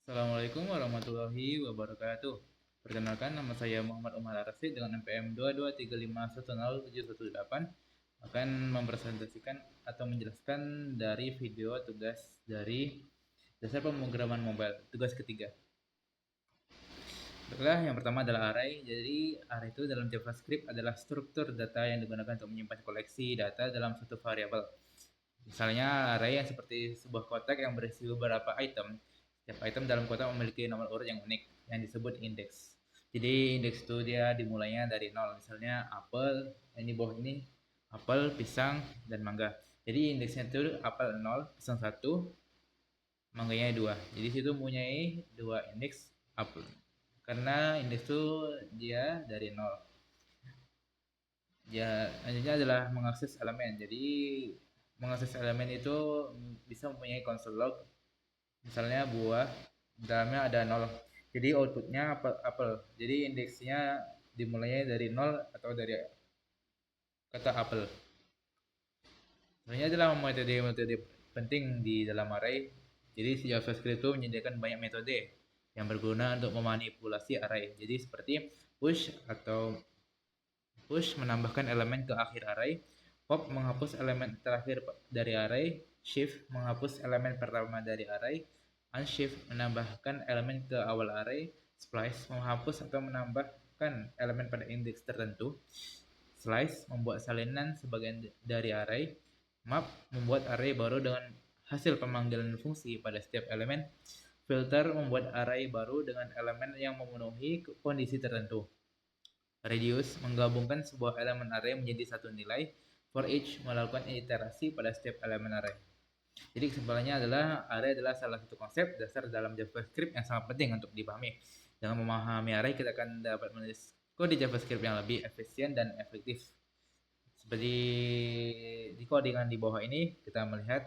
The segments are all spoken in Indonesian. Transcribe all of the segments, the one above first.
Assalamualaikum warahmatullahi wabarakatuh. Perkenalkan, nama saya Muhammad Umar Arasi dengan NPM 223510718 akan mempresentasikan atau menjelaskan dari video tugas dari dasar pemrograman mobile, tugas ketiga. Baiklah, yang pertama adalah array. Jadi, array itu dalam JavaScript adalah struktur data yang digunakan untuk menyimpan koleksi data dalam satu variabel. Misalnya, array yang seperti sebuah kotak yang berisi beberapa item. Setiap item dalam kotak memiliki nomor urut yang unik yang disebut indeks. Jadi indeks itu dia dimulainya dari nol. Misalnya apel, ini bawah ini apel, pisang, dan mangga. Jadi indeksnya itu apel 0, pisang 1, mangganya 2. Jadi situ mempunyai dua indeks apel. Karena indeks itu dia dari nol. Ya, selanjutnya adalah mengakses elemen. Jadi mengakses elemen itu bisa mempunyai konsol log. Misalnya buah, dalamnya ada nol. Jadi outputnya apel. Jadi indeksnya dimulainya dari nol atau dari kata apel. Sebenarnya adalah metode-metode penting di dalam array. Jadi si JavaScript itu menyediakan banyak metode yang berguna untuk memanipulasi array. Jadi seperti push menambahkan elemen ke akhir array, pop menghapus elemen terakhir dari array, shift menghapus elemen pertama dari array, unshift menambahkan elemen ke awal array, splice menghapus atau menambahkan elemen pada indeks tertentu, slice membuat salinan sebagian dari array, map membuat array baru dengan hasil pemanggilan fungsi pada setiap elemen, filter membuat array baru dengan elemen yang memenuhi kondisi tertentu. Reduce menggabungkan sebuah elemen array menjadi satu nilai. For each melakukan iterasi pada setiap elemen array. Jadi kesimpulannya adalah array adalah salah satu konsep dasar dalam JavaScript yang sangat penting untuk dipahami. Dengan memahami array, kita akan dapat menulis kode JavaScript yang lebih efisien dan efektif. Seperti di codingan di bawah ini, kita melihat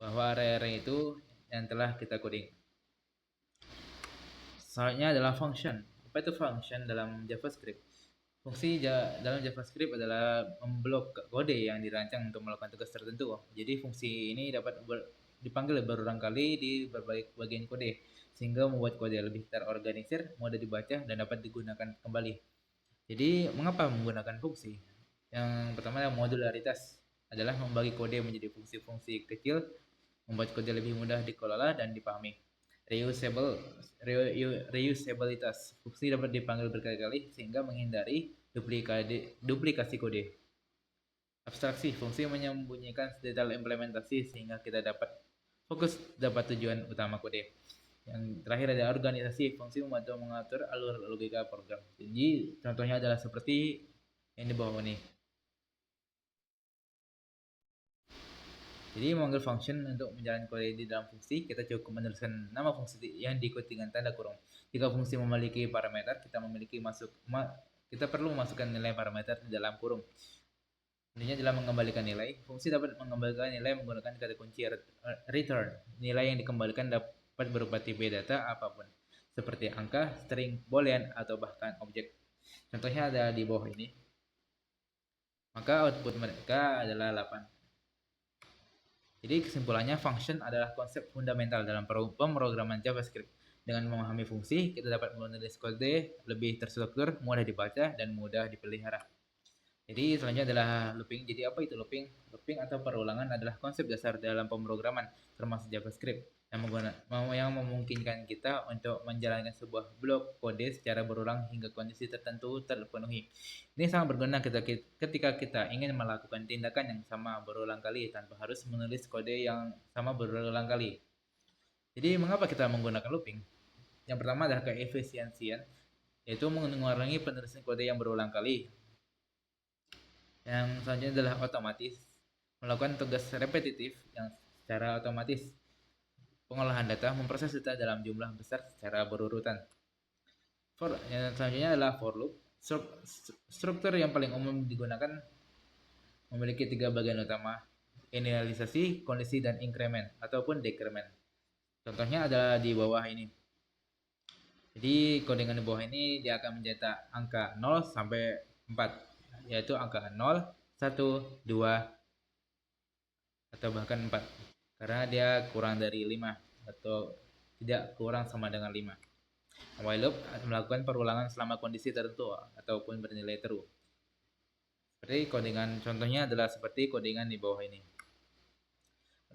bahwa array-array itu yang telah kita coding. Selanjutnya adalah function. Apa itu function dalam JavaScript? Fungsi dalam JavaScript adalah memblok kode yang dirancang untuk melakukan tugas tertentu. Jadi fungsi ini dapat dipanggil berulang kali di berbagai bagian kode, sehingga membuat kode lebih terorganisir, mudah dibaca, dan dapat digunakan kembali. Jadi mengapa menggunakan fungsi? Yang pertama adalah modularitas, adalah membagi kode menjadi fungsi-fungsi kecil, membuat kode lebih mudah dikelola dan dipahami. Reusabilitas, fungsi dapat dipanggil berkali-kali sehingga menghindari duplikasi kode. Abstraksi, fungsi menyembunyikan detail implementasi sehingga kita dapat fokus dapat tujuan utama kode. Yang terakhir ada organisasi, fungsi membantu mengatur alur logika program. Jadi contohnya adalah seperti yang di bawah ini. Jadi memanggil function untuk menjalankan kode di dalam fungsi, kita cukup menuliskan nama fungsi yang diikuti dengan tanda kurung. Jika fungsi memiliki parameter, kita perlu memasukkan nilai parameter di dalam kurung. Intinya adalah mengembalikan nilai. Fungsi dapat mengembalikan nilai menggunakan kata kunci return. Nilai yang dikembalikan dapat berupa tipe data apapun, seperti angka, string, boolean, atau bahkan objek. Contohnya ada di bawah ini. Maka output mereka adalah 8. Jadi kesimpulannya, function adalah konsep fundamental dalam pemrograman JavaScript. Dengan memahami fungsi, kita dapat menulis kode lebih terstruktur, mudah dibaca, dan mudah dipelihara. Jadi selanjutnya adalah looping. Jadi apa itu looping? Looping atau perulangan adalah konsep dasar dalam pemrograman, termasuk JavaScript, yang memungkinkan kita untuk menjalankan sebuah blok kode secara berulang hingga kondisi tertentu terpenuhi. Ini sangat berguna ketika kita ingin melakukan tindakan yang sama berulang kali tanpa harus menulis kode yang sama berulang kali. Jadi mengapa kita menggunakan looping? Yang pertama adalah keefisiensian, yaitu mengurangi penulisan kode yang berulang kali. Yang selanjutnya adalah otomatis, melakukan tugas repetitif yang secara otomatis. Pengolahan data, memproses data dalam jumlah besar secara berurutan. Yang selanjutnya adalah for loop. Struktur yang paling umum digunakan memiliki 3 bagian utama: inisialisasi, kondisi, dan increment ataupun decrement. Contohnya adalah di bawah ini. Jadi codingan di bawah ini dia akan mencetak angka 0 sampai 4, yaitu angka 0, 1, 2, atau bahkan 4. Karena dia kurang dari 5 atau tidak kurang sama dengan 5. While loop melakukan perulangan selama kondisi tertentu ataupun bernilai true. Seperti codingan contohnya adalah seperti codingan di bawah ini.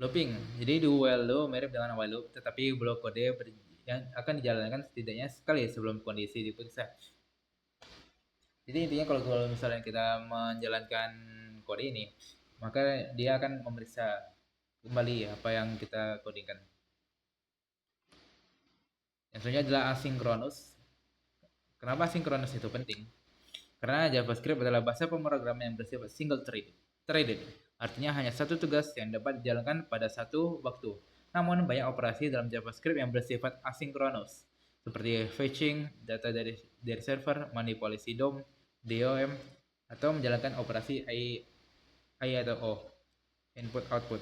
Looping. Jadi do while loop mirip dengan while loop, tetapi blok kode yang akan dijalankan setidaknya sekali sebelum kondisi diperiksa. Jadi intinya kalau misalnya kita menjalankan kode ini, maka dia akan memeriksa kembali apa yang kita codingkan. Yang selanjutnya adalah asynchronous. Kenapa asynchronous itu penting? Karena JavaScript adalah bahasa pemrograman yang bersifat single threaded. Artinya hanya satu tugas yang dapat dijalankan pada satu waktu. Namun banyak operasi dalam JavaScript yang bersifat asinkronus, seperti fetching data dari server, manipulasi DOM, atau menjalankan operasi I atau O, input output.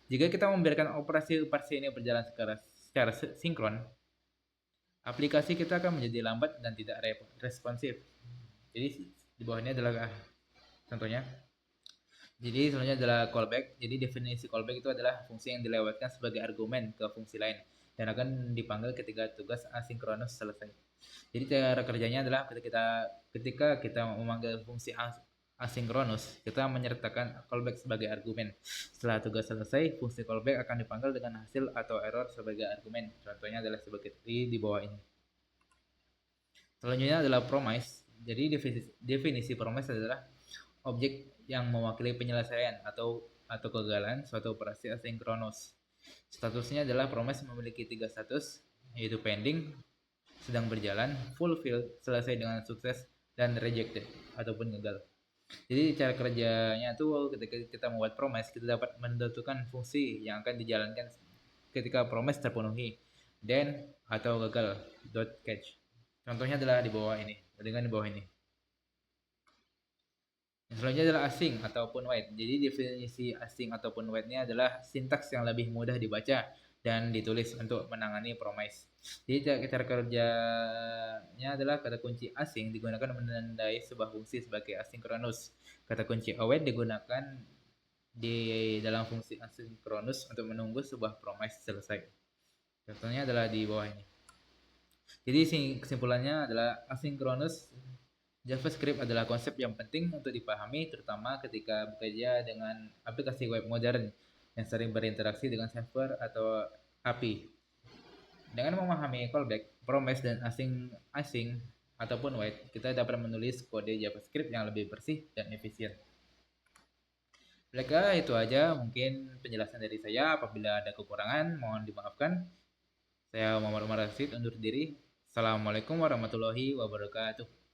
Jika kita membiarkan operasi ini berjalan secara sinkron, aplikasi kita akan menjadi lambat dan tidak responsif. Jadi di bawah ini adalah contohnya. Jadi selanjutnya adalah callback. Jadi definisi callback itu adalah fungsi yang dilewatkan sebagai argumen ke fungsi lain dan akan dipanggil ketika tugas asinkronus selesai. Jadi cara kerjanya adalah ketika kita memanggil fungsi asinkronus, kita menyertakan callback sebagai argumen. Setelah tugas selesai, fungsi callback akan dipanggil dengan hasil atau error sebagai argumen. Contohnya adalah seperti di bawah ini. Selanjutnya adalah promise. Jadi definisi promise adalah objek yang mewakili penyelesaian atau kegagalan suatu operasi asinkronus. Statusnya adalah promise memiliki 3 status, yaitu pending, sedang berjalan, fulfill, selesai dengan sukses, dan rejected ataupun gagal. Jadi cara kerjanya tuh ketika kita membuat promise, kita dapat menentukan fungsi yang akan dijalankan ketika promise terpenuhi, then atau gagal, dot catch. Contohnya adalah di bawah ini, dengan di bawah ini. Yang selanjutnya adalah async ataupun wait. Jadi definisi async ataupun wait-nya adalah sintaks yang lebih mudah dibaca dan ditulis untuk menangani promise. Jadi cara kerjanya adalah kata kunci async digunakan menandai sebuah fungsi sebagai asinkronus. Kata kunci await digunakan di dalam fungsi asinkronus untuk menunggu sebuah promise selesai. Contohnya adalah di bawah ini. Jadi kesimpulannya adalah asinkronus JavaScript adalah konsep yang penting untuk dipahami, terutama ketika bekerja dengan aplikasi web modern yang sering berinteraksi dengan server atau API. Dengan memahami callback, promise, dan async ataupun wait, kita dapat menulis kode JavaScript yang lebih bersih dan efisien. Baiklah, itu aja mungkin penjelasan dari saya. Apabila ada kekurangan, mohon dimaafkan. Saya Muhammad Umar Rasid undur diri. Assalamualaikum warahmatullahi wabarakatuh.